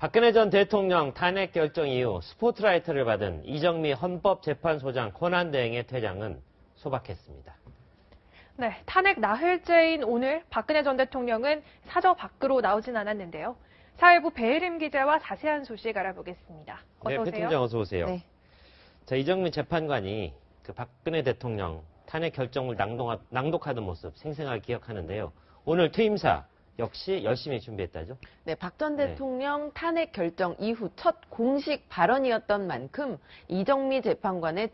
박근혜 전 대통령 탄핵 결정 이후 스포트라이트를 받은 이정미 헌법재판소장 권한대행의 퇴장은 소박했습니다. 네, 탄핵 나흘째인 오늘 박근혜 전 대통령은 사저 밖으로 나오진 않았는데요. 사회부 배혜림 기자와 자세한 소식 알아보겠습니다. 어서 오세요. 배 팀장 어서 오세요. 네. 자, 이정미 재판관이 박근혜 대통령 탄핵 결정을 낭독하던 모습 생생하게 기억하는데요. 오늘 퇴임사 역시 열심히 준비했다죠? 네, 박 전 대통령 탄핵 결정 이후 첫 공식 발언이었던 만큼 이정미 재판관의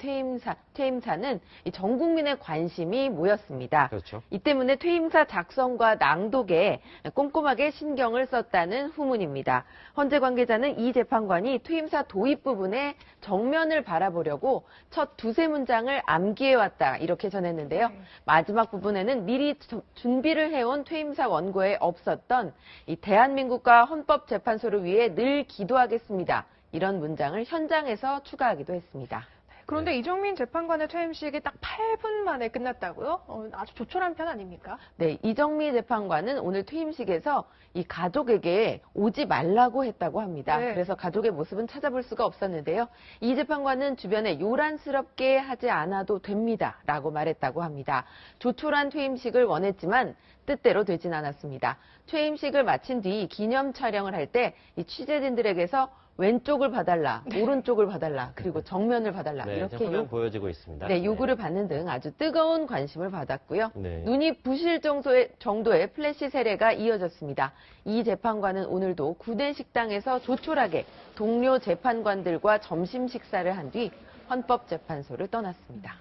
퇴임사는 전 국민의 관심이 모였습니다. 그렇죠. 이 때문에 퇴임사 작성과 낭독에 꼼꼼하게 신경을 썼다는 후문입니다. 헌재 관계자는 이 재판관이 퇴임사 도입 부분에 정면을 바라보려고 첫 두세 문장을 암기해왔다 이렇게 전했는데요. 마지막 부분에는 미리 준비를 해온 퇴임사 원고에 없었던 이 대한민국과 헌법재판소를 위해 늘 기도하겠습니다. 이런 문장을 현장에서 추가하기도 했습니다. 그런데 이정민 재판관의 퇴임식이 딱 8분 만에 끝났다고요? 아주 조촐한 편 아닙니까? 네, 이정미 재판관은 오늘 퇴임식에서 이 가족에게 오지 말라고 했다고 합니다. 네. 그래서 가족의 모습은 찾아볼 수가 없었는데요. 이 재판관은 주변에 요란스럽게 하지 않아도 됩니다라고 말했다고 합니다. 조촐한 퇴임식을 원했지만 뜻대로 되진 않았습니다. 퇴임식을 마친 뒤 기념 촬영을 할 때 이 취재진들에게서 왼쪽을 봐달라, 오른쪽을 봐달라, 그리고 정면을 봐달라 네, 이렇게 화면 보여지고 있습니다. 요구를 받는 등 아주 뜨거운 관심을 받았고요. 네. 눈이 부실 정도의 플래시 세례가 이어졌습니다. 이 재판관은 오늘도 구내식당에서 조촐하게 동료 재판관들과 점심 식사를 한 뒤 헌법재판소를 떠났습니다.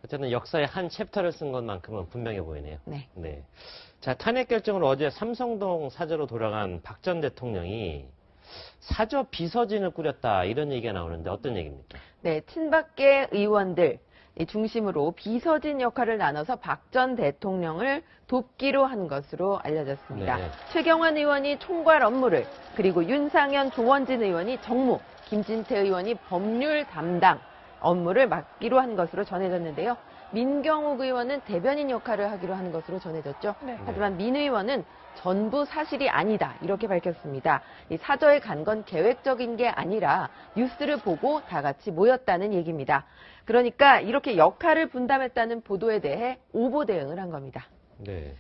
어쨌든 역사의 한 챕터를 쓴 것만큼은 분명해 보이네요. 네. 자, 탄핵 결정을 어제 삼성동 사저로 돌아간 박 전 대통령이 사저 비서진을 꾸렸다 이런 얘기가 나오는데 어떤 얘기입니까? 네, 친박계 의원들 중심으로 비서진 역할을 나눠서 박 전 대통령을 돕기로 한 것으로 알려졌습니다. 네. 최경환 의원이 총괄 업무를, 그리고 윤상현, 조원진 의원이 정무, 김진태 의원이 법률 담당 업무를 맡기로 한 것으로 전해졌는데요. 민경욱 의원은 대변인 역할을 하기로 한 것으로 전해졌죠. 네. 하지만 민 의원은 전부 사실이 아니다 이렇게 밝혔습니다. 이 사저에 간 건 계획적인 게 아니라 뉴스를 보고 다 같이 모였다는 얘기입니다. 그러니까 이렇게 역할을 분담했다는 보도에 대해 오보 대응을 한 겁니다. 네.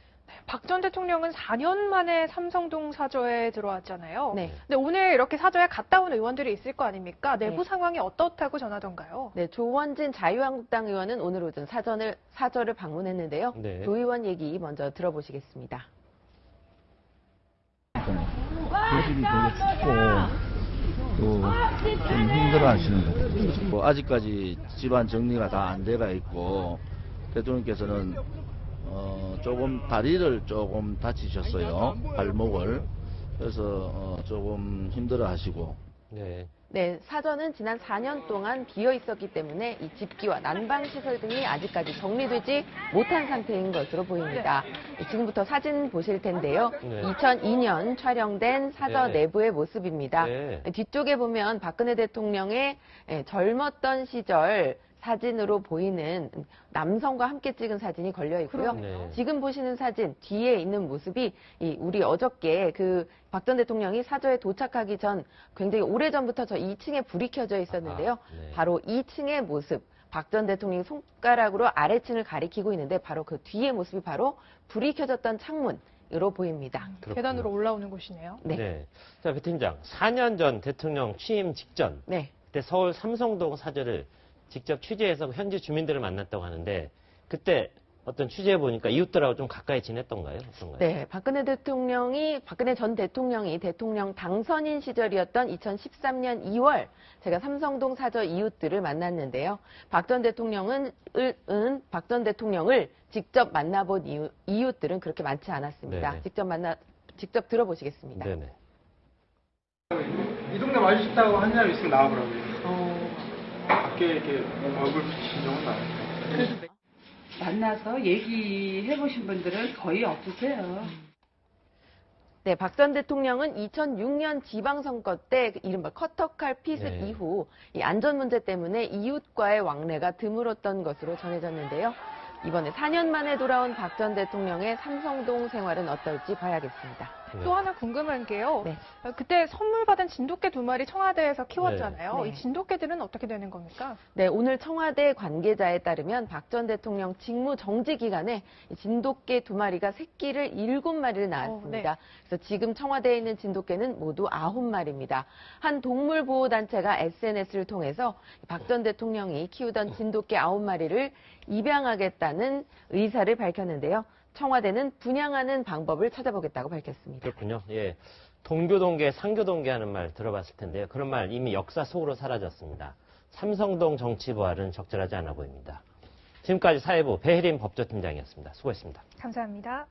박 전 대통령은 4년 만에 삼성동 사저에 들어왔잖아요. 네. 근데 오늘 이렇게 사저에 갔다 온 의원들이 있을 거 아닙니까? 내부 네. 상황이 어떻다고 전하던가요? 네, 조원진 자유한국당 의원은 오늘 오전 사저를 방문했는데요. 네. 조 의원 얘기 먼저 들어보시겠습니다. 교실이 되게 춥고 또 좀 힘들어하시는 것 같아요. 아직까지 집안 정리가 다 안 돼가 있고 대통령께서는 조금 다리를 조금 다치셨어요. 발목을. 그래서 조금 힘들어하시고. 네. 네, 사저는 지난 4년 동안 비어 있었기 때문에 이 집기와 난방 시설 등이 아직까지 정리되지 못한 상태인 것으로 보입니다. 지금부터 사진 보실 텐데요. 네. 2002년 촬영된 사저 네. 내부의 모습입니다. 네. 뒤쪽에 보면 박근혜 대통령의 젊었던 시절 사진으로 보이는 남성과 함께 찍은 사진이 걸려 있고요. 네. 지금 보시는 사진 뒤에 있는 모습이 우리 어저께 박 전 대통령이 사저에 도착하기 전 굉장히 오래전부터 저 2층에 불이 켜져 있었는데요. 네. 바로 2층의 모습. 박 전 대통령이 손가락으로 아래층을 가리키고 있는데 바로 그 뒤의 모습이 바로 불이 켜졌던 창문으로 보입니다. 그렇군요. 계단으로 올라오는 곳이네요. 네. 자, 배 팀장. 4년 전 대통령 취임 직전. 네. 그때 서울 삼성동 사저를 직접 취재해서 현지 주민들을 만났다고 하는데 그때 어떤 취재해 보니까 이웃들하고 좀 가까이 지냈던가요? 어떤가요? 네, 박근혜 전 대통령이 대통령 당선인 시절이었던 2013년 2월 제가 삼성동 사저 이웃들을 만났는데요. 박 전 대통령을 직접 만나본 이웃들은 그렇게 많지 않았습니다. 네네. 직접 들어보시겠습니다. 네네. 이 동네 와주셨다고 한 사람 있으면 나와보라고요. 밖에 이렇게 얼굴 비친 적은 나요. 만나서 얘기해보신 분들은 거의 없으세요. 네, 박 전 대통령은 2006년 지방선거 때 이른바 커터칼 피습 네. 이후 이 안전 문제 때문에 이웃과의 왕래가 드물었던 것으로 전해졌는데요. 이번에 4년 만에 돌아온 박 전 대통령의 삼성동 생활은 어떨지 봐야겠습니다. 또 하나 궁금한 게요. 네. 그때 선물 받은 진돗개 2마리 청와대에서 키웠잖아요. 네. 이 진돗개들은 어떻게 되는 겁니까? 네, 오늘 청와대 관계자에 따르면 박 전 대통령 직무 정지 기간에 이 진돗개 2마리가 새끼를 7마리를 낳았습니다. 그래서 지금 청와대에 있는 진돗개는 모두 9마리입니다. 한 동물보호단체가 SNS를 통해서 박 전 대통령이 키우던 진돗개 9마리를 입양하겠다는 의사를 밝혔는데요. 청와대는 분양하는 방법을 찾아보겠다고 밝혔습니다. 그렇군요. 예. 동교동계, 상교동계 하는 말 들어봤을 텐데요. 그런 말 이미 역사 속으로 사라졌습니다. 삼성동 정치 부활은 적절하지 않아 보입니다. 지금까지 사회부 배혜림 법조팀장이었습니다. 수고했습니다. 감사합니다.